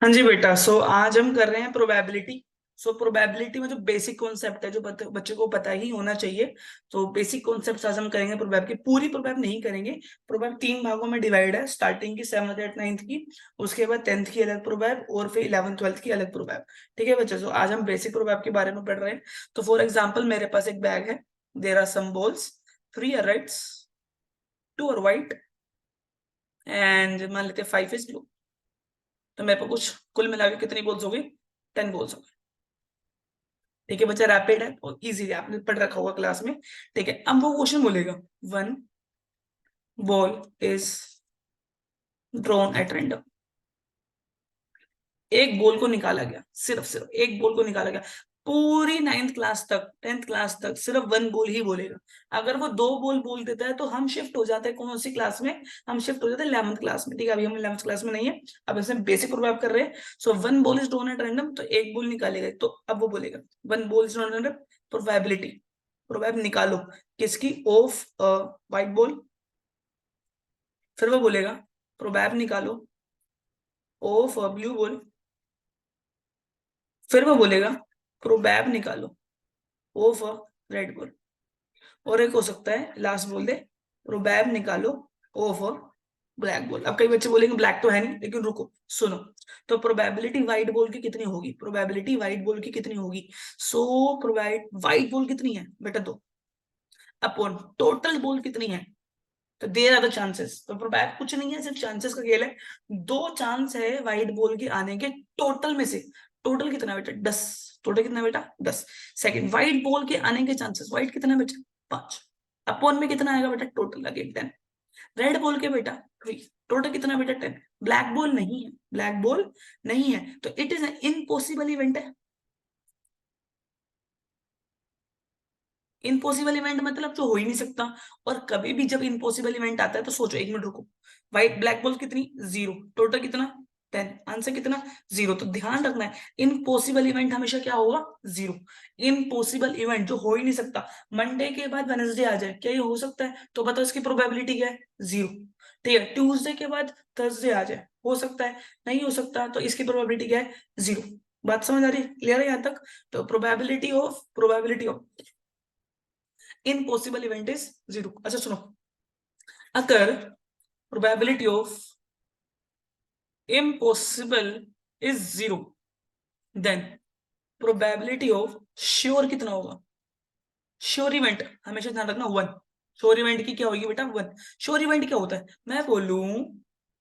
हाँ जी बेटा। आज हम कर रहे हैं प्रोबेबिलिटी। प्रोबेबिलिटी में जो बेसिक कॉन्सेप्ट है जो बच्चे को पता ही होना चाहिए। तो बेसिक कॉन्सेप्ट आज हम करेंगे। प्रोबेब की पूरी प्रोबेब नहीं करेंगे। प्रोबेब तीन भागों में डिवाइड है, स्टार्टिंग की 7th 8th 9th की, उसके बाद 10th की अलग प्रोबेब और फिर 11th 12th की अलग प्रोबेब। ठीक है बच्चे। आज हम बेसिक प्रोबेब के बारे में पढ़ रहे हैं। तो फॉर एग्जाम्पल मेरे पास एक बैग है। There are some balls, 3 are reds, 2 are white and मान लेते हैं 5 इज ब्लू। तो मेरे को कुछ कुल मिला के कितनी बॉल्स हो गई? 10 बॉल्स हो गई। ठीक है बच्चा, रैपिड है और इजी है, आपने पढ़ रखा होगा क्लास में। ठीक है, अब वो क्वेश्चन बोलेगा, one ball is drawn at random. एक बॉल को निकाला गया, सिर्फ सिर्फ एक बॉल को निकाला गया। पूरी 9th क्लास तक 10th क्लास तक सिर्फ वन बॉल ही बोलेगा। अगर वो दो बॉल बोल देता है तो हम शिफ्ट हो जाते हैं कौन सी क्लास में? हम शिफ्ट हो जाते हैं 11th क्लास में। ठीक है, अभी हम 11th क्लास में नहीं है, अब इसमें बेसिक प्रोग्राम कर रहे हैं। One ball is drawn at random, तो एक बॉल निकालेगा। तो अब वो बोलेगा one ball is drawn at probability. प्रोबेब निकालो किसकी? Of white ball. फिर वो बोलेगा प्रोबेब निकालो ऑफ ब्लू बॉल। फिर वो बोलेगा प्रोबैब निकालो ऑफ रेड बॉल। और एक हो सकता है लास्ट बोल दे, प्रोबैब निकालो ऑफ ब्लैक बॉल। अब कई बच्चे बोलेंगे ब्लैक तो है नहीं, लेकिन रुको सुनो। तो प्रोबेबिलिटी व्हाइट बॉल की कितनी होगी? प्रोबेबिलिटी व्हाइट बॉल की कितनी होगी? प्रोवाइड व्हाइट बॉल कितनी है बेटा? दो अपॉन टोटल बॉल कितनी है? तो देयर आर द चांसेस। तो प्रोबैब कुछ नहीं है, सिर्फ चांसेस का खेल है। दो चांस है व्हाइट बॉल के आने के टोटल में से। टोटल कितना बेटा? 10। टोटल कितना बेटा? 10। सेकंड, व्हाइट बॉल के आने के चांसेस, व्हाइट कितना बेटा? 5। अपॉन में कितना आएगा बेटा? Total again 10। रेड बॉल के बेटा 3। टोटल कितना बेटा? 10। ब्लैक बॉल नहीं है, ब्लैक बॉल नहीं है, तो it is an impossible event है। इम्पॉसिबल इवेंट मतलब जो हो ही नहीं सकता। और कभी भी जब इम्पॉसिबल इवेंट आता है तो सोचो, एक मिनट रुको। व्हाइट ब्लैक बॉल कितनी? 0। टोटल कितना? 10। आंसर कितना? 0। तो ध्यान रखना है, इम्पॉसिबल इवेंट हमेशा क्या होगा? 0। इम्पॉसिबल इवेंट जो हो ही नहीं सकता। मंडे के बाद वेडनेसडे आ जाए, क्या ये हो सकता है? तो बताओ इसकी प्रोबेबिलिटी क्या है? 0। ठीक है, ट्यूसडे के बाद थर्सडे आ जाए, हो सकता है? नहीं हो सकता, तो इसकी प्रोबेबिलिटी क्या है? 0। बात समझ आ रही है? क्लियर है यहां तक? तो probability of impossible event is 0। अच्छा सुनो, अगर probability of impossible is 0, then probability of sure कितना होगा? श्योर इवेंट हमेशा ध्यान रखना 1। श्योर इवेंट की क्या होगी बेटा? 1। श्योर इवेंट क्या होता है? मैं बोलूं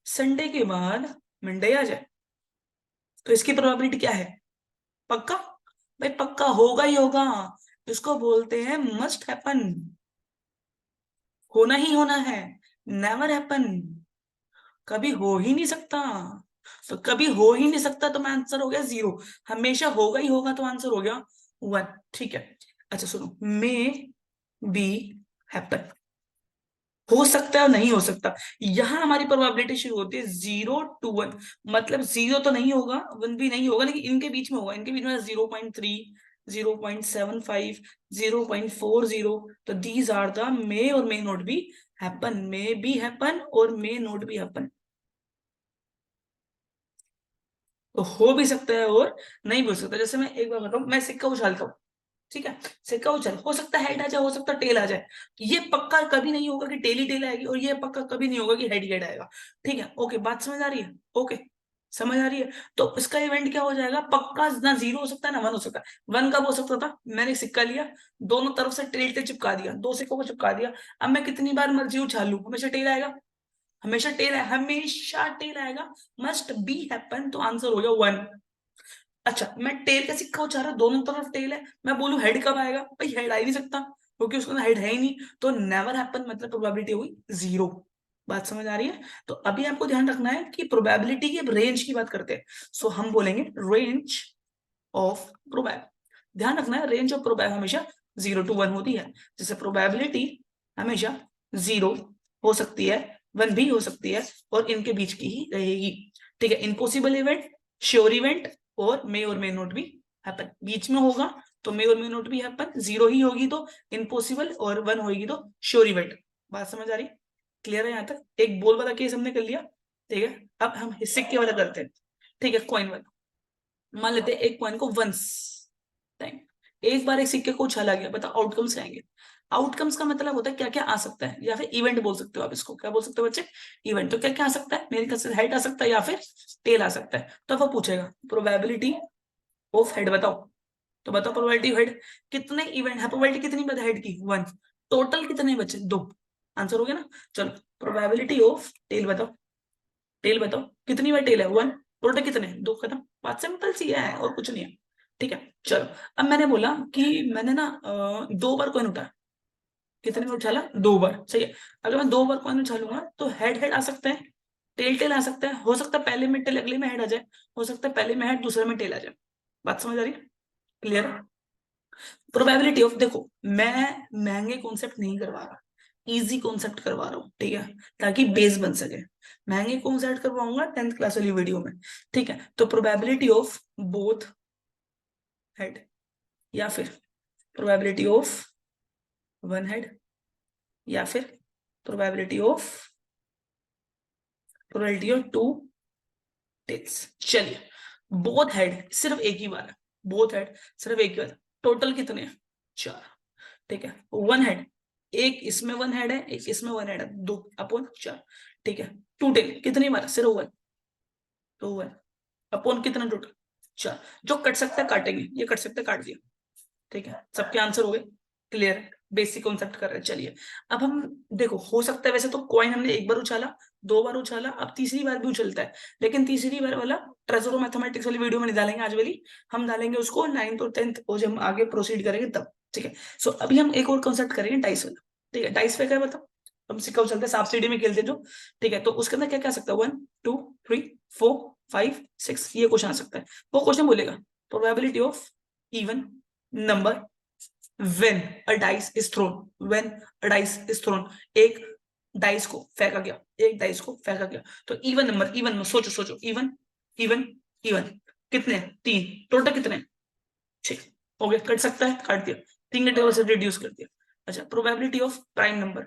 संडे के बाद मंडे आ जाए, तो इसकी प्रोबेबिलिटी क्या है? पक्का? भाई पक्का होगा ही होगा। इसको बोलते हैं मस्ट हैपन। होना ही होना है, नेवर हैपन। कभी हो ही नहीं सकता। तो कभी हो ही नहीं सकता, तो मैं आंसर हो गया 0। हमेशा होगा ही होगा, तो आंसर हो गया 1। ठीक है। अच्छा सुनो, मे बी हैपन, हो सकता है और नहीं हो सकता। यहां हमारी प्रोबेबिलिटी शुरू होती है 0 to 1। मतलब 0 तो नहीं होगा, 1 भी नहीं होगा, लेकिन इनके बीच में होगा। इनके बीच में 0.3, 0.75, 0.40। तो दीज आर द मे और may not be happen. May be happen और मे नॉट बी हैपन। तो हो भी सकता है और नहीं भी हो सकता। जैसे मैं एक बार बताऊं, मैं सिक्का उछालता हूँ, ठीक है, सिक्का उछल, हो सकता है हेड आ जाए, हो सकता है टेल आ जाए। ये पक्का कभी नहीं होगा कि टेल ही टेल आएगी, और ये पक्का कभी नहीं होगा कि हेड ही हेड आएगा। ठीक है, ओके, बात समझ आ रही है? ओके, समझ आ रही है? तो इसका इवेंट क्या हो जाएगा? पक्का ना 0 हो सकता है ना 1 हो सकता है। 1 कब हो सकता था? मैंने सिक्का लिया, दोनों तरफ से टेल टेल चिपका दिया, दो सिक्कों को चिपका दिया। अब मैं कितनी बार मर्जी उछाल लू, हमेशा टेल आएगा। हमेशा टेल है, हमेशा टेल आएगा। मस्ट बी हैपन, तो आंसर हो गया 1। अच्छा, मैं टेल का सिक्का उछाल रहा, दोनों तरफ टेल है, मैं बोलूं हेड कब आएगा? भाई हेड आ ही नहीं सकता, क्योंकि उसका हेड है ही नहीं। तो नेवर हैपन मतलब प्रोबेबिलिटी हुई 0। बात समझ आ रही है? तो अभी आपको ध्यान रखना है कि प्रोबेबिलिटी की रेंज की बात करते हैं। हम बोलेंगे रेंज ऑफ प्रोबेब। ध्यान रखना है, रेंज ऑफ प्रोबेब हमेशा 0 to 1 होती है। जैसे प्रोबेबिलिटी हमेशा 0 हो सकती है, 1 भी हो सकती है, और इनके बीच की ही रहेगी। ठीक है, इम्पॉसिबल इवेंट, श्योर इवेंट और मे नॉट भी हैपन। बीच में होगा तो मे और मे नॉट भी हैपन। 0 ही होगी तो इम्पॉसिबल, और 1 होगी तो श्योर इवेंट। बात समझ आ रही? क्लियर है? यहां तक एक बोल वाला केस हमने कर लिया। ठीक है, अब हम सिक्के वाला करते हैं। ठीक है, कॉइन वाला मान लेते हैं, एक कॉइन को वंस टाइम, एक बार एक सिक्के को उछाला गया, बताओ आउटकम्स आएंगे। आउटकम्स का मतलब होता है क्या क्या आ सकता है, या फिर इवेंट बोल सकते हो आप इसको, क्या बोल सकते हो बच्चे, इवेंट। तो क्या क्या आ सकता है, मेरे ख्याल से हेड आ सकता है या फिर टेल आ सकता है। तो वो पूछेगा प्रोबेबिलिटी ऑफ हेड बताओ, तो बताओ प्रोबेबिलिटी हेड कितने इवेंट है, प्रोबेबिलिटी कितनी बता हेड की, वन, टोटल कितने बचे, दो, आंसर हो गया ना। चलो प्रोबेबिलिटी ऑफ टेल बताओ, टेल बताओ कितनी बार टेल है, वन, टोटल कितने, दो, खत्म, बात सिंपल सी है और कुछ नहीं है। ठीक है चलो, अब मैंने बोला कि मैंने ना 2 बार कॉइन उठाया, कितने बार उछाला, 2 बार, सही है। अगर मैं 2 बार कॉइन उछालूंगा तो हेड हेड आ सकता है, टेल टेल आ सकता है, हो सकता है पहले में टेल अगले में हेड आ जाए, हो सकता है पहले में हेड दूसरे में टेल आ जाए। बात समझ आ रही है, क्लियर है। प्रोबेबिलिटी ऑफ, देखो मैं महंगे कॉन्सेप्ट नहीं करवा रहा, इजी कॉन्सेप्ट करवा रहा हूँ, ठीक है, ताकि बेस बन सके। महंगे कॉन्सेप्ट करवाऊंगा 10th क्लास वाली वीडियो में, ठीक है। तो प्रोबेबिलिटी ऑफ बोथ हेड, या फिर प्रोबेबिलिटी ऑफ वन हेड, या फिर प्रोबेबिलिटी ऑफ टू टेल्स। चलिए, बोथ हेड सिर्फ एक ही बार है, बोथ हेड सिर्फ एक ही बार, टोटल कितने हैं, 4, ठीक है। वन हेड, एक इसमें वन हेड है, एक इसमें वन हेड है, 2/4, ठीक है। टू टेल कितनी बार, सिर्फ वन, तो वन अपॉन कितना, टोटल 4। जो कट सकता है काटेंगे, ये कट सकता है काट दिया, ठीक है। सबके आंसर हो गए, क्लियर है, बेसिक कॉन्सेप्ट कर रहे हैं। चलिए अब हम देखो, हो सकता है वैसे तो कॉइन हमने एक बार उछाला, 2 बार उछाला, अब तीसरी बार भी उछलता है, लेकिन तीसरी बार वाला ट्रेजर मैथमेटिक्स वाली वीडियो में नहीं डालेंगे आज वाली, हम डालेंगे उसको 9th और 10th, और जब हम आगे प्रोसीड करेंगे तब, ठीक है। सो अभी हम एक और कॉन्सेप्ट करेंगे डाइस वाला, ठीक है। डाइस पे क्या है बताओ, हम सिक्का उछलते हैं, सांप सीढ़ी में खेलते हैं जो, ठीक है। तो उसके अंदर क्या क्या आ सकता है, 1 2 3 4 5 6, ये क्वेश्चन आ सकता है। वो क्वेश्चन बोलेगा probability of even number when a dice is thrown, when a dice is thrown, एक डाइस को फेंका गया, एक डाइस को फेंका गया, तो इवन नंबर, इवन में सोचो सोचो, इवन इवन इवन कितने, 3, टोटल कितने, 6, हो गया, कट सकता है, काट दिया, 3 के टेबल से रिड्यूस कर दिया। अच्छा, probability of prime number,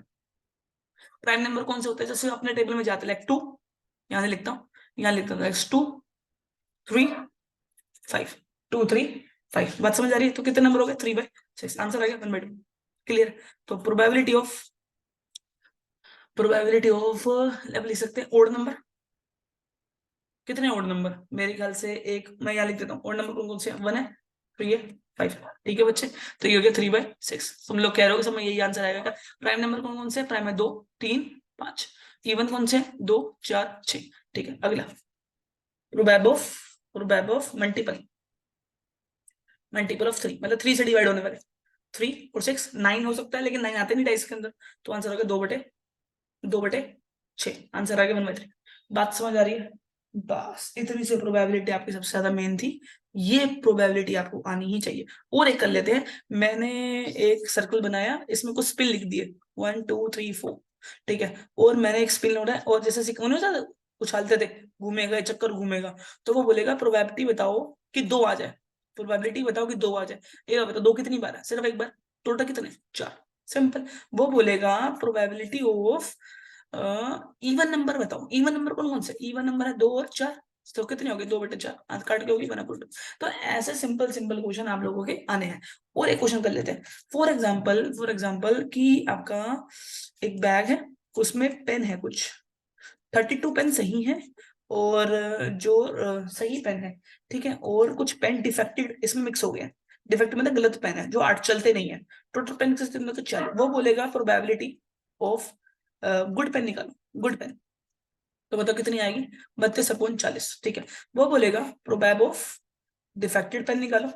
prime number कौन से होते हैं, जैसे अपने टेबल में जाते हैं, 2, यहां से लिखता हूँ, यहां लिखता हूँ 2 3 5, 2 3 5, बात समझ आ रही है। तो कितने नंबर हो गए, 3/6, आंसर आ गया 1/2, क्लियर। तो प्रोबेबिलिटी ऑफ अब लिख सकते हैं ओड नंबर, कितने ओड नंबर, मेरे ख्याल से एक, मैं यहाँ लिख देता हूँ, ओड नंबर कौन कौन से, 1 है, 3 है, 5, ठीक है बच्चे। तो ये हो गया 3/6, तुम लोग कह रहे हो समय यही आंसर आएगा क्या। प्राइम नंबर कौन कौन से, प्राइम है 2 3 5, इवन कौन से 2 4 6, ठीक है। अगला प्रोबेब ऑफ मल्टीपल ऑफ 3, मतलब 3 से डिवाइड होने वाले, 3 और 6, 9 हो सकता है, लेकिन 9 आते नहीं डाइस के अंदर, तो आंसर हो गया 2/6, आंसर आ गया 1/3। बात समझ आ रही है, बस इतनी सी प्रोबेबिलिटी आपकी सबसे ज्यादा मेन थी, ये प्रोबेबिलिटी आपको आनी ही चाहिए। और एक कर लेते हैं, मैंने एक सर्कल बनाया, इसमें कुछ स्पिन लिख दिए, 1 2 3 4, ठीक है। और मैंने एक स्पिन उठाया, और जैसे सिक्का था उछालते थे, घूमेगा चक्कर घूमेगा, तो वो बोलेगा प्रोबेबिलिटी बताओ कि 2 आ जाए, प्रोबेबिलिटी बताओ कि 2 आ जाए। एक बार बताओ 2 कितनी बार है, सिर्फ एक बार, टोटल कितने, 4, सिंपल। वो बोलेगा प्रोबेबिलिटी ऑफ इवन नंबर बताओ, इवन नंबर कौन कौन से, इवन नंबर है 2 और 4, तो कितने हो गए, 2/4, हाथ काट के होगी बना पुट। तो ऐसे सिंपल सिंपल क्वेश्चन आप लोगों के आने हैं। और एक क्वेश्चन कर लेते हैं, फॉर एग्जाम्पल कि आपका एक बैग है, उसमें पेन है कुछ, 32 पेन सही है, और जो सही पेन है, ठीक है, और कुछ पेन डिफेक्टेड इसमें मिक्स हो गया, डिफेक्ट मतलब गलत पेन है जो आठ चलते नहीं है, टोटल पेन कितने, तो 4। वो बोलेगा प्रोबेबिलिटी ऑफ गुड पेन निकालो, गुड पेन, तो बताओ कितनी आएगी, 32/40, ठीक है। वो बोलेगा प्रोबेब ऑफ डिफेक्टेड पेन निकालो,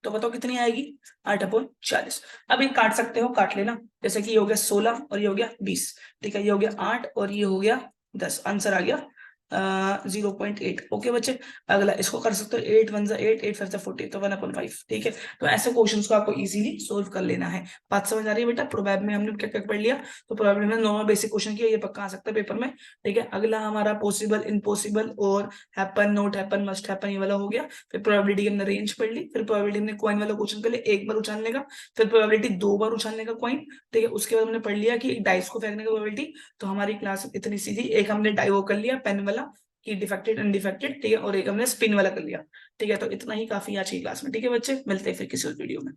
तो बताओ कितनी आएगी, 8/40। अब ये काट सकते हो, काट लेना, जैसे कि ये हो गया 16 और ये हो गया 20, ठीक है, ये हो गया 8 और ये हो गया 10, आंसर आ गया 0.8, ओके बच्चे। अगला इसको कर सकते हो, 8 1 8 8 5 40, तो 1/5, ठीक है। तो ऐसे क्वेश्चंस को आपको इजीली सोल्व कर लेना है। बात समझ आ रही है बेटा, प्रोबेब में हमने क्या क्या पढ़ लिया, तो प्रोबेब में नॉर्मल बेसिक क्वेश्चन किया, ये पक्का आ सकता है पेपर में, ठीक है। अगला हमारा पॉसिबल, इम्पॉसिबल और happen, not happen, must happen, ये वाला हो गया। फिर प्रोबेबिलिटी की हमने रेंज पढ़ ली, फिर प्रोबेबिलिटी हमने कॉइन वाला क्वेश्चन कर लिया, एक बार उछालने का, फिर प्रोबेबिलिटी 2 बार उछालने का कॉइन, ठीक है। उसके बाद हमने पढ़ लिया कि डाइस को फेंकने का प्रोबेबिलिटी। तो हमारी क्लास इतनी सीधी, एक हमने डाई वो कर लिया पेन वाला, कि डिफेक्टेड अनडिफेक्टेड, ठीक है, और एक हमने स्पिन वाला कर लिया। ठीक है, तो इतना ही काफी आज की क्लास में। ठीक है बच्चे, मिलते हैं फिर किसी और वीडियो में।